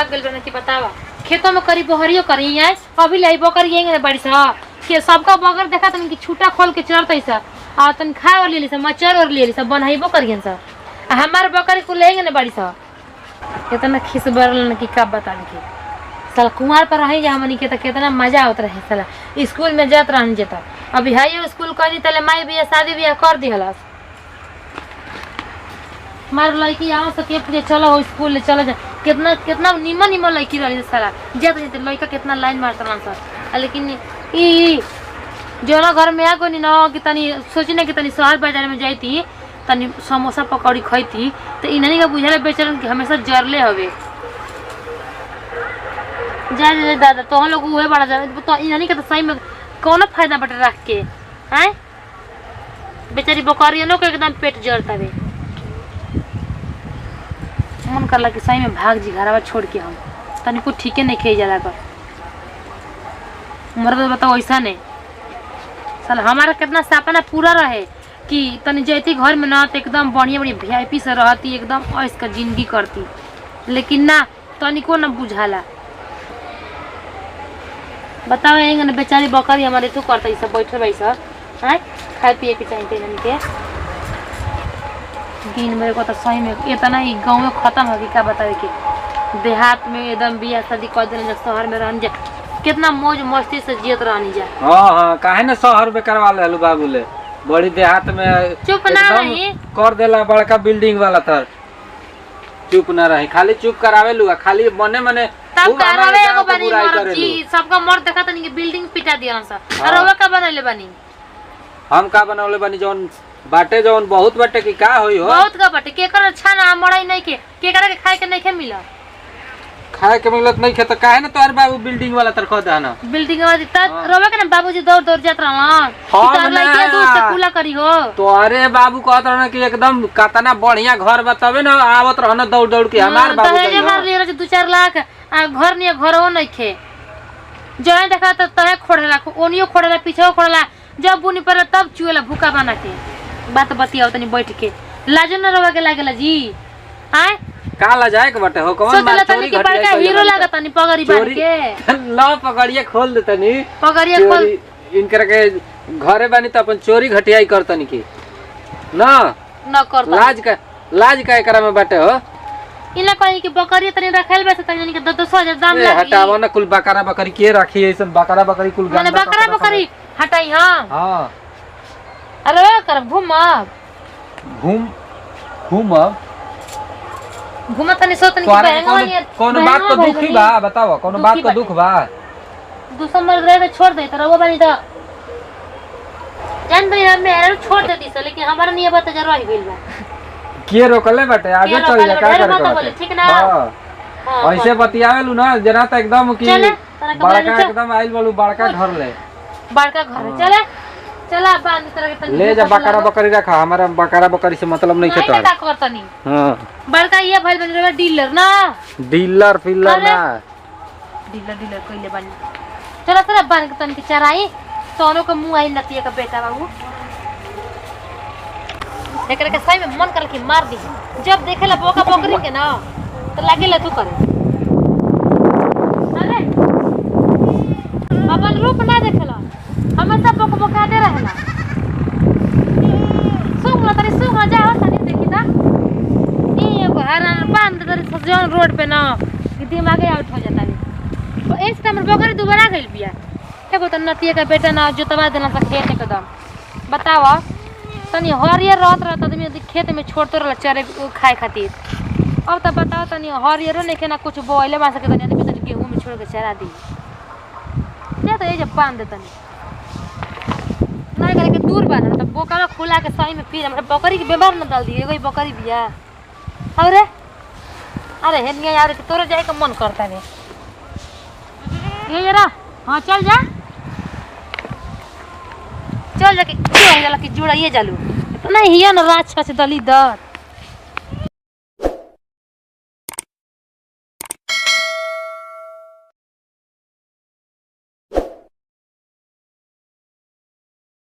लग गइल बना कि बतावा खेतों में करी बहरियो करी है अभी लाई बकरी यही बड़ी सा के सबका बगर देखा तन कि छूटा खोल के चरतै सा आ तन खाए और लेली सा मचर और लेली सा बनाइबो करियन सा हमार बकरी को लेंगे ना बड़ी सा कितना खिस बरल कि का बतान के साला कुमार पर रही जा हमनी के त कितना मजा आवत रहे साला स्कूल में जात रहन जेता अभी हाई स्कूल करी तले माई बियाह शादी बियाह कर दिहलस मार लड़की आओ सके पूछे चलो स्कूल ले चलो जा कितना कितना निमन निमन लड़की रही साला जाते जाते लड़का कितना लाइन मारता रहन सा लेकिन ई जो ना घर में आ गई ना कि तनी सोची ना कि तनी शहर बाजार में जाती तनी समोसा पकौड़ी खैती तो इन्हनी का बुझाले बेचरन कि हमेशा जरले हवे जा जा दादा तो हम लोग उहे बड़ा जा तो इन्हनी के तो सही में कौन फायदा बटे रख के हैं बेचारी बकरियनों के एकदम पेट जरता वे मन करला कि सही में भाग जी घरवा छोड़ के हम तनी कुछ ठीके नहीं खे जाला कर मर्द बताओ ऐसा नहीं साला हमारा कितना सपना पूरा रहे कि तनी जैती घर में ना तो एकदम बढ़िया बढ़िया VIP से रहती एकदम ऐश का जिंदगी करती लेकिन ना तनिको ना बुझाला बताओ यही ना बेचारी बकरी हमारे तो करता सब बैठे भाई सर हैं खाए पिए के चाहिए इन्हनी के दिन मेरे को तो सही में इतना ही गाँव में खत्म होगी क्या बतावे कि देहात में एकदम बियाह शादी कर देने शहर में रहने जा कितना मौज मस्ती से जियत रहनी जा हाँ काहे ना शहर में करवा ले बाबू ले बड़ी देहात में चुप ना रही कर देला बड़का बिल्डिंग वाला था चुप ना रही खाली चुप करावे लुआ खाली मने मने तब करावे एगो बनी मरद जी सबका मर्द देखा तनी कि बिल्डिंग पिटा दिया सा अरवा का बनले बनी हम का बनौले बनी जौन बाटे जौन बहुत बाटे की का होई हो बहुत का बाटे केकर अच्छा ना मड़ाई नहीं के केकर के खाए के नहीं के मिला खाए के मिलत नहीं खे तो काहे ना तोर बाबू बिल्डिंग वाला तर खो देना बिल्डिंग वाला त रोवे के ना बाबूजी दौड़ दौड़ जात रहन तार लइके दूर से कूला करी हो तो अरे बाबू कहत रहन कि एकदम कतना बढ़िया घर बतावे ना आवत रहन दौड़ दौड़ के हमार बाबू दहेज मार लियो 2-4 लाख आ घर नहीं घरओ नहीं खे जय देखा त तहे खोड़ला ओनियो खोड़ला पीछेओ खोड़ला जब बुनी पर तब चुएला भूखा बना के बात बतियाओ तनी बैठ के लाजो न रोवा के लागेला जी आय काला जाए के बटे हो कौन मार चोरी घट बड़का हीरो लागत तनी पगड़ी बांध के लो पगड़िए खोल दे तनी पगड़िए खोल इनकर के घरे बानी त अपन चोरी घटियाई करतनी की ना न करता लाज का एकरा में बटे हो इला कहि कि बकरी तनी रखल बे तनी के 200,000 दाम लागी हटावा ना कुल बकरा बकरी के राखी ऐसन बकरा बकरी कुल माने बकरा बकरी हटाई हां अरे कर घूम तनी सोतनी के बहंगा कोनो बात को दुखी बा बताओ कोनो बात को दुख बा दूसरा मर रहे तो छोड़ दे त रवा बानी त जान भाई मैं छोड़ देती से लेकिन हमारा नहीं बात जरूर ही गइल बा के रोकले बटे आगे चल जा का करे ठीक ना हां ऐसे बतियावेलु ना जना त एकदम की बड़का एकदम आइल बोलू बड़का घर ले बड़का घर चले चला बांध तरह के ले जा बकरा बकरी रखा हमारा बकरा बकरी से मतलब नहीं खेता का करतनी हां बड़का ये भइल बन रे डीलर ना डीलर फिलर ना डीलर कइले बनी चला चला बांध के तन के चराई तोनो के मुंह आई नतिया का बेटा बाबू एकरा के सही में मन कर के मार दी जब देखेला बोका बकरी के ना तो लागेला तू करे अरे अपन रूप ना देखेला हमेशा बोका बोका दे रहला सुंगला तरी सुंगला जाओ तनी देखी ता ई एगो हरान बांध तरी सजन रोड पे ना कि दिमागे आउट हो जाता है तो इस टाइम बकरी दोबारा गइल बिया एगो त नतिया का बेटा ना जोतवा देना सा खेत एकदम बतावा तनी हरियर रहत आदमी खेत में छोड़ते रहला चरे खाए खातिर अब त बताओ तनी हरियरो नहीं ना कुछ बोइले मा सके तनी आदमी तनी गेहूं में छोड़ के चरा दी जा त ए जे बांध दे तनी नहीं करे के दूर बांध त बोकावा खुला के सही में फिर हमरा बकरी के बेमार न डाल दी एगो बकरी बिया अरे अरे हेनिया यार के तोरे जाए के मन करता है ये जरा हां चल जा चल जाके चल जाला कि जोड़ाइए जालू इतना हिया न रात छ से दली दर